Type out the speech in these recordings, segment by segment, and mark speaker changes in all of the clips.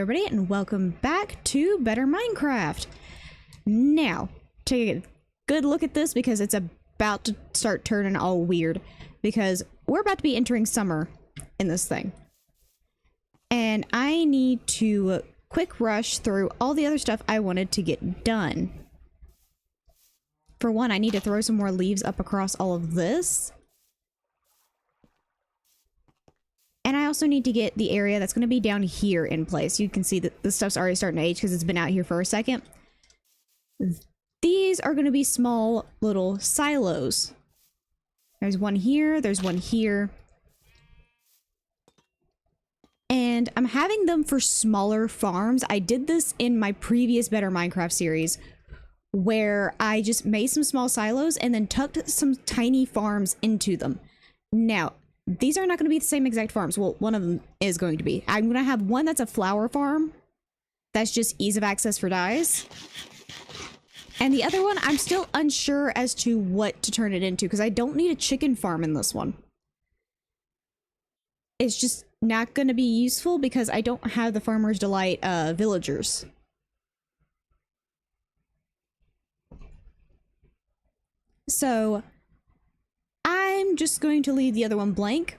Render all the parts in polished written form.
Speaker 1: everybody, and welcome back to Better Minecraft. Now, take a good look at this because it's about to start turning all weird because we're about to be entering summer in this thing. And I need to quick rush through all the other stuff I wanted to get done. For one, I need to throw some more leaves up across all of this. And I also need to get the area that's going to be down here in place. You can see that this stuff's already starting to age because it's been out here for a second. These are going to be small little silos. There's one here, there's one here. And I'm having them for smaller farms. I did this in my previous Better Minecraft series where I just made some small silos and then tucked some tiny farms into them. Now, these are not going to be the same exact farms. Well, one of them is going to be. I'm going to have one that's a flower farm. That's just ease of access for dyes. And the other one, I'm still unsure as to what to turn it into because I don't need a chicken farm in this one. It's just not going to be useful because I don't have the Farmer's Delight villagers. So I'm just going to leave the other one blank.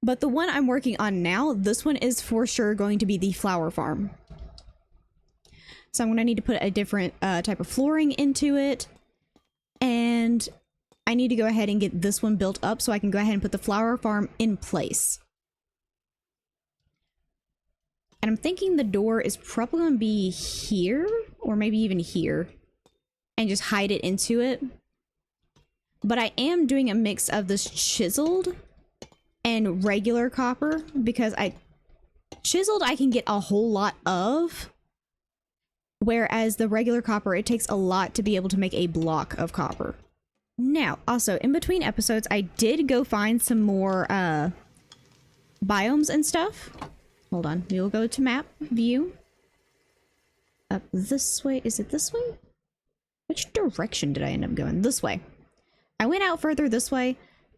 Speaker 1: But the one I'm working on now, this one is for sure going to be the flower farm. So I'm going to need to put a different type of flooring into it. And I need to go ahead and get this one built up so I can go ahead and put the flower farm in place. And I'm thinking the door is probably going to be here or maybe even here and just hide it into it. But I am doing a mix of this chiseled and regular copper because chiseled I can get a whole lot of, whereas the regular copper, it takes a lot to be able to make a block of copper. Now, also, in between episodes, I did go find some more biomes and stuff. Hold on, we will go to map view. Up this way. Is it this way? Which direction did I end up going? This way. I went out further this way.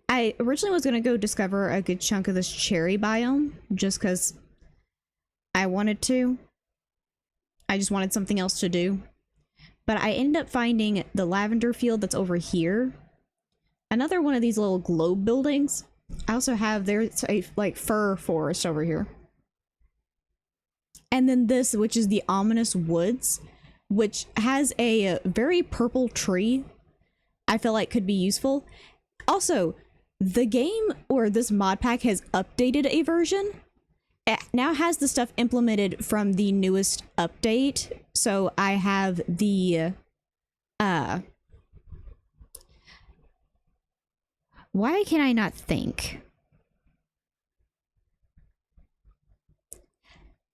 Speaker 1: I originally was going to go discover a good chunk of this cherry biome just because I wanted to. I just wanted something else to do. But I ended up finding the lavender field that's over here. Another one of these little globe buildings. I also have there's a like fir forest over here. And then this, which is the ominous woods, which has a very purple tree. I feel like could be useful. Also, the game or this mod pack has updated a version. It now has the stuff implemented from the newest update. So I have the why can I not think?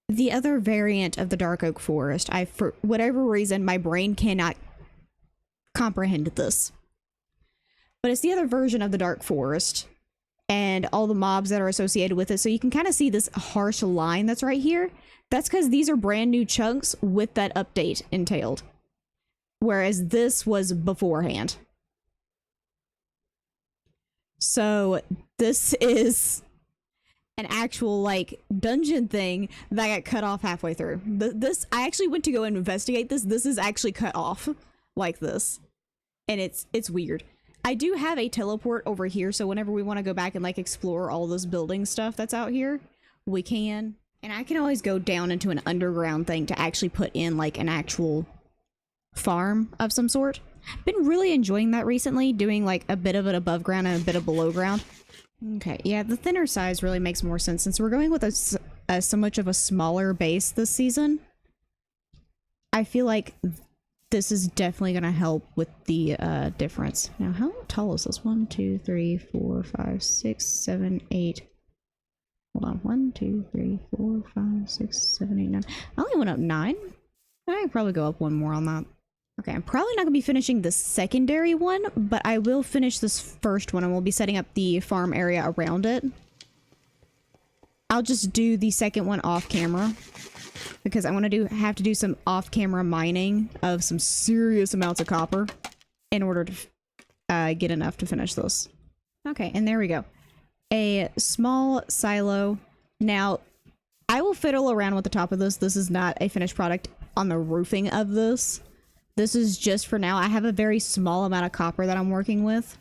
Speaker 1: The other variant of the dark oak forest. For whatever reason, my brain cannot comprehend this. But it's the other version of the dark forest and all the mobs that are associated with it. So you can kind of see this harsh line that's right here. That's because these are brand new chunks with that update entailed. Whereas this was beforehand. So this is an actual like dungeon thing that got cut off halfway through. This I actually went to go and investigate this. This is actually cut off like this. And it's weird. I do have a teleport over here, so whenever we want to go back and like explore all this building stuff that's out here, we can. And I can always go down into an underground thing to actually put in like an actual farm of some sort. Been really enjoying that recently, doing like a bit of it above ground and a bit of below ground. Okay, yeah, the thinner size really makes more sense since we're going with so much of a smaller base this season. I feel like this is definitely going to help with the difference. Now, how tall is this? 1, 2, 3, 4, 5, 6, 7, 8. Hold on. 1, 2, 3, 4, 5, 6, 7, 8, 9. I only went up 9. I could probably go up one more on that. Okay, I'm probably not going to be finishing the secondary one, but I will finish this first one and we'll be setting up the farm area around it. I'll just do the second one off camera because I want to have to do some off camera mining of some serious amounts of copper in order to get enough to finish this. Okay, and there we go. A small silo. Now, I will fiddle around with the top of this. This is not a finished product on the roofing of this. This is just for now. I have a very small amount of copper that I'm working with.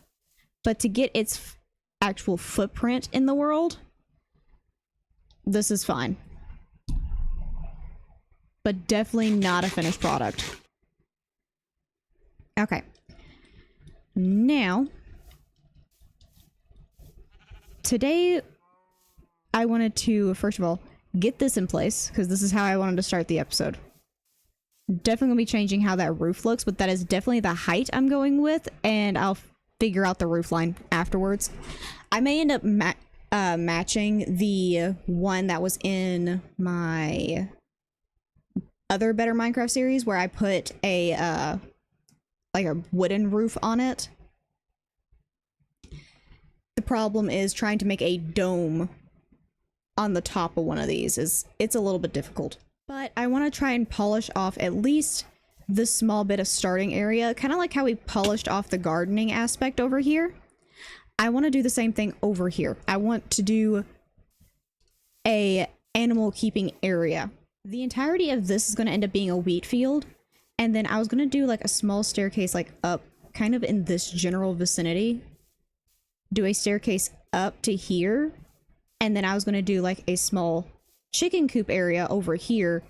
Speaker 1: But to get its actual footprint in the world, this is fine. But definitely not a finished product. Okay. Now, today I wanted to, first of all, get this in place, because this is how I wanted to start the episode. Definitely gonna be changing how that roof looks, but that is definitely the height I'm going with, and I'll figure out the roof line afterwards. I may end up matching the one that was in my other Better Minecraft series, where I put a like a wooden roof on it. The problem is trying to make a dome on the top of one of these. It's a little bit difficult. But I want to try and polish off at least this small bit of starting area, kind of like how we polished off the gardening aspect over here. I want to do the same thing over here. I want to do a animal keeping area. The entirety of this is going to end up being a wheat field, and then I was going to do like a small staircase like up kind of in this general vicinity. Do a staircase up to here, and then I was going to do like a small chicken coop area over here,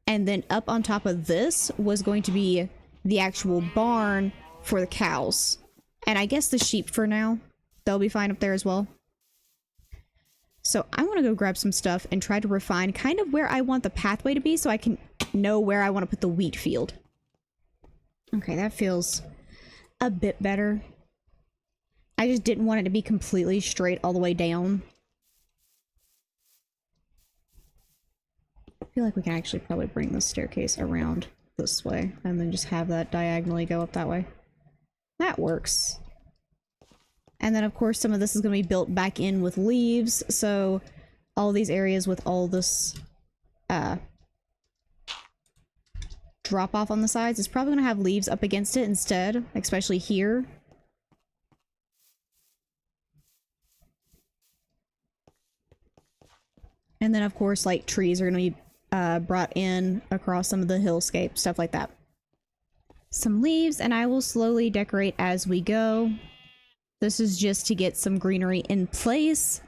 Speaker 1: and then up on top of this was going to be the actual barn for the cows, and I guess the sheep for now. They'll be fine up there as well. So I want to go grab some stuff and try to refine kind of where I want the pathway to be, so I can know where I want to put the wheat field. Okay, that feels a bit better. I just didn't want it to be completely straight all the way down. I feel like we can actually probably bring the staircase around this way and then just have that diagonally go up that way. That works. And then of course some of this is going to be built back in with leaves, so all these areas with all this drop off on the sides is probably going to have leaves up against it instead, especially here. And then of course like trees are going to be brought in across some of the hillscape, stuff like that. Some leaves, and I will slowly decorate as we go. This is just to get some greenery in place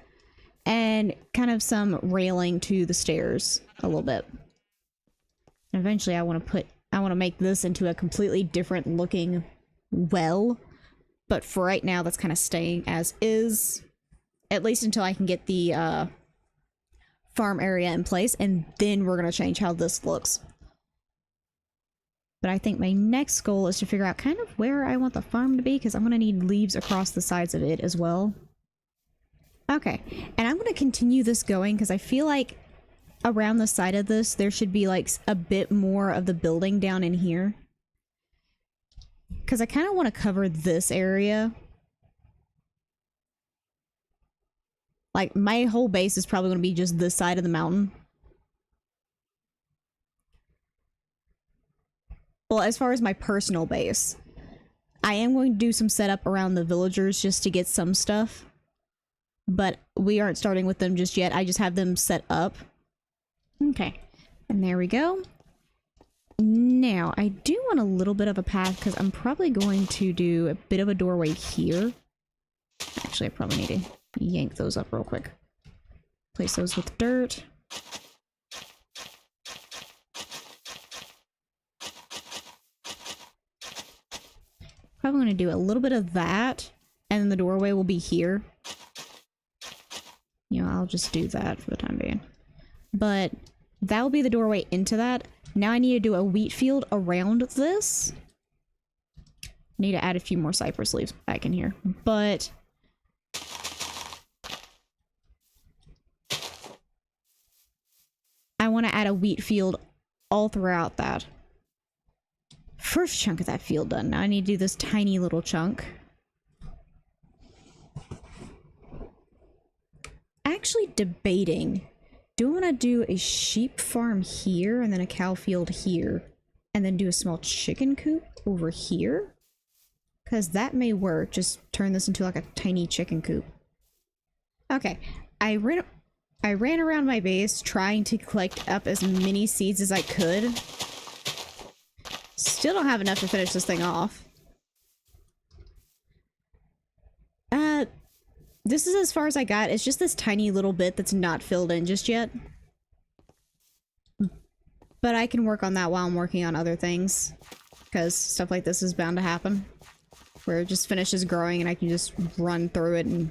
Speaker 1: and kind of some railing to the stairs a little bit. And eventually I want to make this into a completely different looking well, but for right now that's kind of staying as is, at least until I can get the farm area in place, and then we're going to change how this looks. But I think my next goal is to figure out kind of where I want the farm to be, because I'm going to need leaves across the sides of it as well. Okay, and I'm going to continue this going because I feel like around the side of this there should be like a bit more of the building down in here. Because I kind of want to cover this area. Like, my whole base is probably going to be just this side of the mountain. Well, as far as my personal base, I am going to do some setup around the villagers just to get some stuff. But we aren't starting with them just yet. I just have them set up. Okay. And there we go. Now, I do want a little bit of a path because I'm probably going to do a bit of a doorway here. Actually, I probably need to yank those up real quick. Place those with dirt. Probably going to do a little bit of that, and then the doorway will be here. You know, I'll just do that for the time being. But that will be the doorway into that. Now I need to do a wheat field around this. Need to add a few more cypress leaves back in here, but I want to add a wheat field all throughout that. First chunk of that field done. Now I need to do this tiny little chunk. Actually debating, do I want to do a sheep farm here and then a cow field here and then do a small chicken coop over here? Because that may work. Just turn this into like a tiny chicken coop. Okay, I I ran around my base trying to collect up as many seeds as I could. Still don't have enough to finish this thing off. This is as far as I got. It's just this tiny little bit that's not filled in just yet. But I can work on that while I'm working on other things. Because stuff like this is bound to happen. Where it just finishes growing and I can just run through it and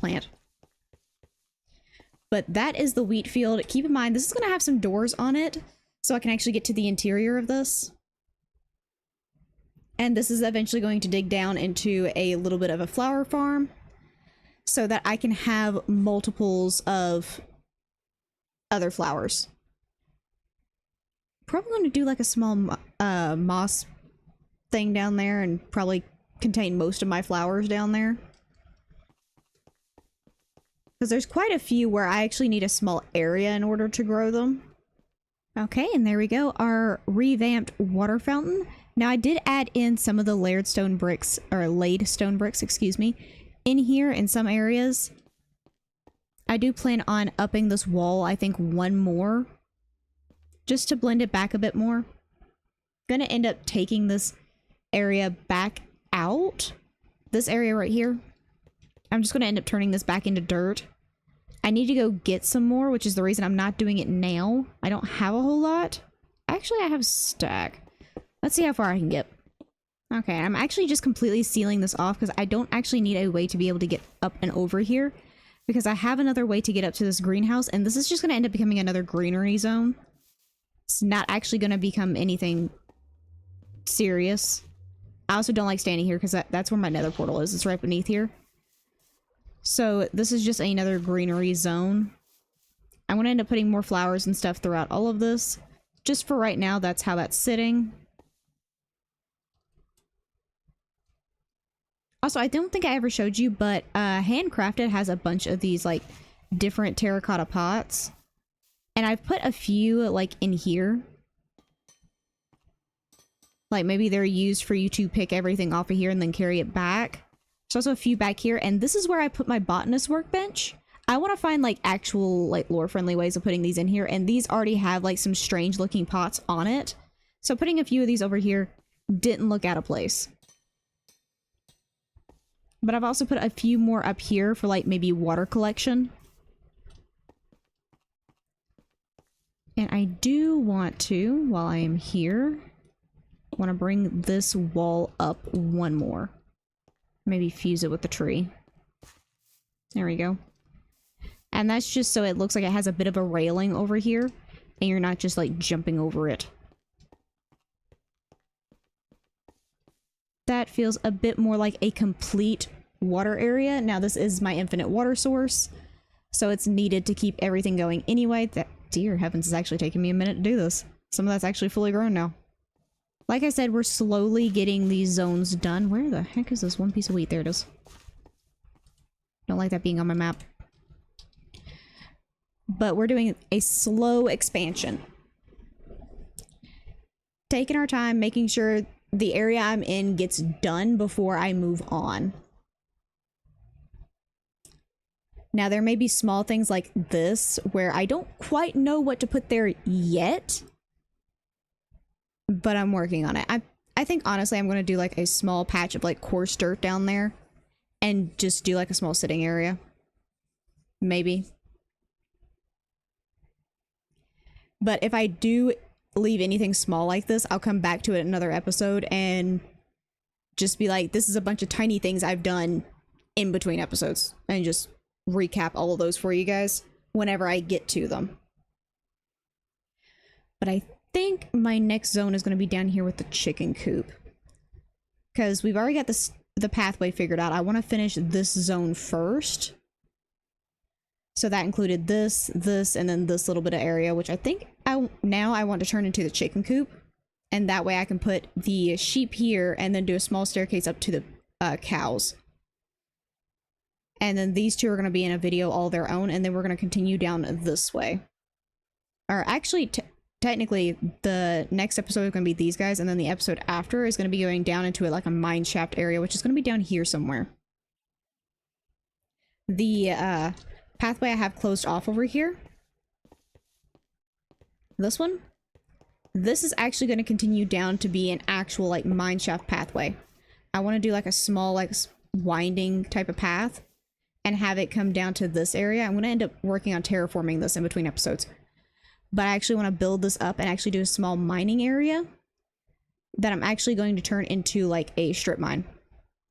Speaker 1: plant. But that is the wheat field. Keep in mind, this is going to have some doors on it. So I can actually get to the interior of this. And this is eventually going to dig down into a little bit of a flower farm. So that I can have multiples of other flowers. Probably going to do like a small moss thing down there and probably contain most of my flowers down there. Because there's quite a few where I actually need a small area in order to grow them. Okay, and there we go, our revamped water fountain. Now I did add in some of the laid stone bricks, excuse me, in here in some areas. I do plan on upping this wall, I think, one more. Just to blend it back a bit more. Gonna end up taking this area back out. This area right here. I'm just gonna end up turning this back into dirt. I need to go get some more, which is the reason I'm not doing it now. I don't have a whole lot. Actually, I have a stack. Let's see how far I can get. Okay, I'm actually just completely sealing this off because I don't actually need a way to be able to get up and over here. Because I have another way to get up to this greenhouse, and this is just gonna end up becoming another greenery zone. It's not actually gonna become anything serious. I also don't like standing here because that's where my nether portal is. It's right beneath here. So this is just another greenery zone. I'm going to end up putting more flowers and stuff throughout all of this. Just for right now, that's how that's sitting. Also, I don't think I ever showed you, but Handcrafted has a bunch of these like different terracotta pots. And I've put a few like in here. Like maybe they're used for you to pick everything off of here and then carry it back. There's also a few back here, and this is where I put my botanist workbench. I want to find like actual like lore friendly ways of putting these in here, and these already have like some strange looking pots on it. So putting a few of these over here didn't look out of place. But I've also put a few more up here for like maybe water collection. And I do want to, while I am here, want to bring this wall up one more. Maybe fuse it with the tree. There we go. And that's just so it looks like it has a bit of a railing over here, and you're not just like jumping over it. That feels a bit more like a complete water area. Now this is my infinite water source, so it's needed to keep everything going anyway. That, dear heavens, is actually taking me a minute to do this. Some of that's actually fully grown now. Like I said, we're slowly getting these zones done. Where the heck is this one piece of wheat? There it is. Don't like that being on my map. But we're doing a slow expansion. Taking our time, making sure the area I'm in gets done before I move on. Now, there may be small things like this where I don't quite know what to put there yet. But I'm working on it. I think honestly I'm going to do like a small patch of like coarse dirt down there and just do like a small sitting area. Maybe. But if I do leave anything small like this, I'll come back to it in another episode and just be like, this is a bunch of tiny things I've done in between episodes, and just recap all of those for you guys whenever I get to them. But I think my next zone is going to be down here with the chicken coop, because we've already got the pathway figured out. I want to finish this zone first, so that included this, and then this little bit of area, which I think now I want to turn into the chicken coop, and that way I can put the sheep here and then do a small staircase up to the cows. And then these two are going to be in a video all their own, and then we're going to continue down this way. Or actually, technically, the next episode is going to be these guys, and then the episode after is going to be going down into like a mine shaft area, which is going to be down here somewhere. The pathway I have closed off over here, this one, this is actually going to continue down to be an actual like mine shaft pathway. I want to do like a small like winding type of path and have it come down to this area. I'm going to end up working on terraforming this in between episodes, but I actually want to build this up and actually do a small mining area that I'm actually going to turn into like a strip mine.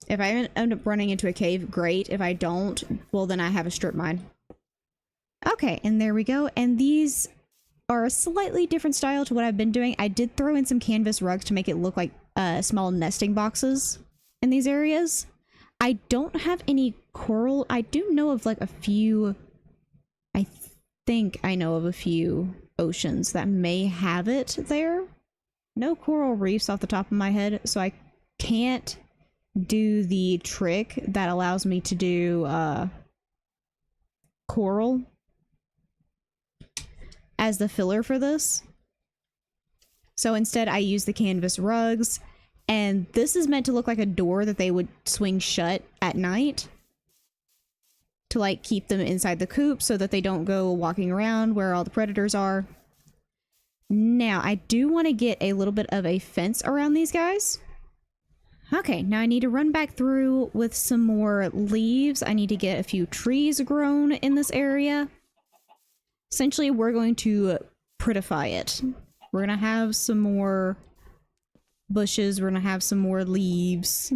Speaker 1: If I end up running into a cave, great. If I don't, well then I have a strip mine. Okay, and there we go. And these are a slightly different style to what I've been doing. I did throw in some canvas rugs to make it look like small nesting boxes in these areas. I don't have any coral. I do know of like a few, I think I know of a few oceans that may have it there. No coral reefs off the top of my head, so I can't do the trick that allows me to do coral as the filler for this. So instead I use the canvas rugs, and this is meant to look like a door that they would swing shut at night to like keep them inside the coop so that they don't go walking around where all the predators are. Now I do want to get a little bit of a fence around these guys. Okay, now I need to run back through with some more leaves. I need to get a few trees grown in this area. Essentially, we're going to prettify it. We're going to have some more bushes. We're going to have some more leaves.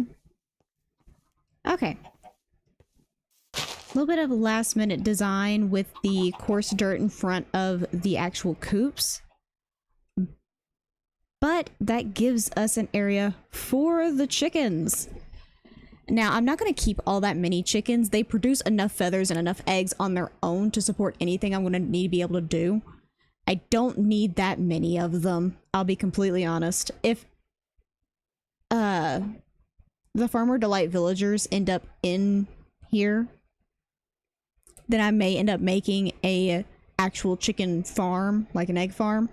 Speaker 1: Okay. A little bit of last minute design with the coarse dirt in front of the actual coops. But that gives us an area for the chickens. Now, I'm not going to keep all that many chickens. They produce enough feathers and enough eggs on their own to support anything I'm going to need to be able to do. I don't need that many of them. I'll be completely honest. If the Farmer Delight villagers end up in here, then I may end up making a actual chicken farm, like an egg farm,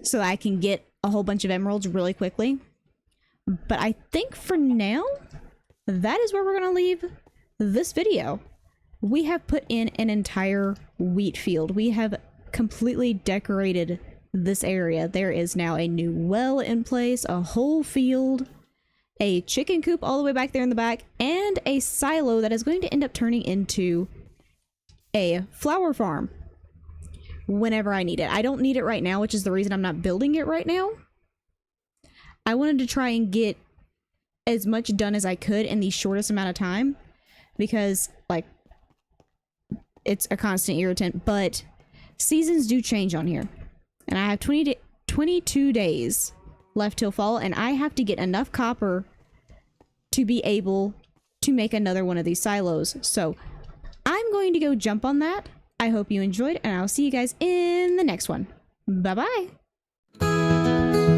Speaker 1: so I can get a whole bunch of emeralds really quickly. But I think for now, that is where we're going to leave this video. We have put in an entire wheat field. We have completely decorated this area. There is now a new well in place, a whole field, a chicken coop all the way back there in the back, and a silo that is going to end up turning into a flower farm whenever I need it. I don't need it right now, which is the reason I'm not building it right now. I wanted to try and get as much done as I could in the shortest amount of time, because like it's a constant irritant, but seasons do change on here, and I have 22 days left till fall, and I have to get enough copper to be able to make another one of these silos. So I'm going to go jump on that. I hope you enjoyed, and I'll see you guys in the next one. Bye bye.